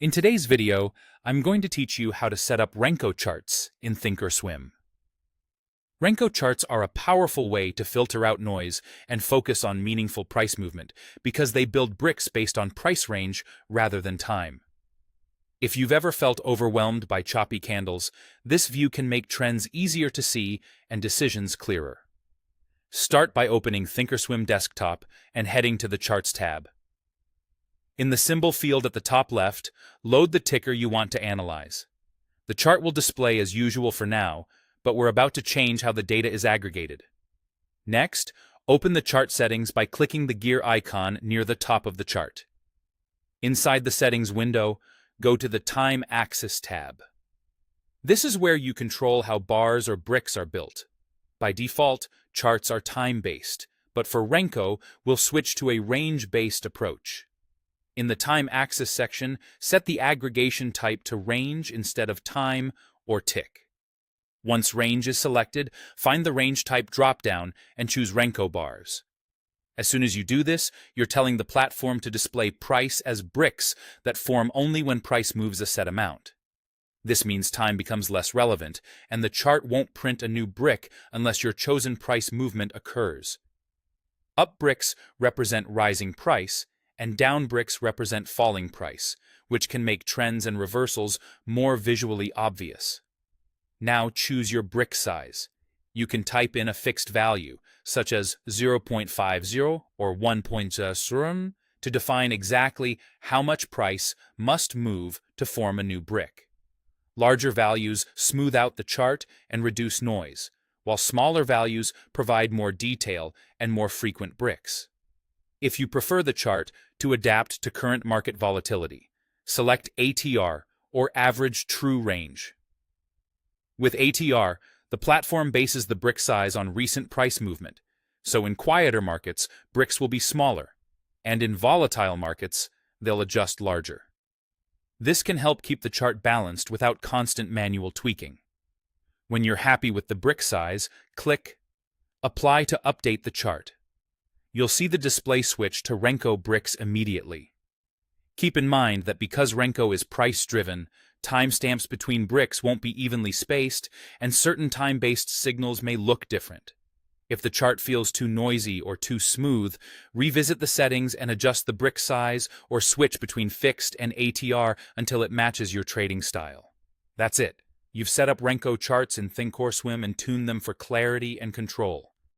In today's video, I'm going to teach you how to set up Renko charts in Thinkorswim. Renko charts are a powerful way to filter out noise and focus on meaningful price movement because they build bricks based on price range rather than time. If you've ever felt overwhelmed by choppy candles, this view can make trends easier to see and decisions clearer. Start by opening Thinkorswim desktop and heading to the Charts tab. In the symbol field at the top left, load the ticker you want to analyze. The chart will display as usual for now, but we're about to change how the data is aggregated. Next, open the chart settings by clicking the gear icon near the top of the chart. Inside the settings window, go to the Time Axis tab. This is where you control how bars or bricks are built. By default, charts are time-based, but for Renko, we'll switch to a range-based approach. In the Time Axis section, set the aggregation type to range instead of time or tick. Once range is selected, find the range type dropdown and choose Renko bars. As soon as you do this, you're telling the platform to display price as bricks that form only when price moves a set amount. This means time becomes less relevant, and the chart won't print a new brick unless your chosen price movement occurs. Up bricks represent rising price, and down bricks represent falling price, which can make trends and reversals more visually obvious. Now choose your brick size. You can type in a fixed value, such as 0.50 or 1.0, to define exactly how much price must move to form a new brick. Larger values smooth out the chart and reduce noise, while smaller values provide more detail and more frequent bricks. If you prefer the chart to adapt to current market volatility, select ATR, or Average True Range. With ATR, the platform bases the brick size on recent price movement, so in quieter markets, bricks will be smaller, and in volatile markets, they'll adjust larger. This can help keep the chart balanced without constant manual tweaking. When you're happy with the brick size, click Apply to update the chart. You'll see the display switch to Renko bricks immediately. Keep in mind that because Renko is price-driven, timestamps between bricks won't be evenly spaced, and certain time-based signals may look different. If the chart feels too noisy or too smooth, revisit the settings and adjust the brick size or switch between fixed and ATR until it matches your trading style. That's it. You've set up Renko charts in Thinkorswim and tuned them for clarity and control.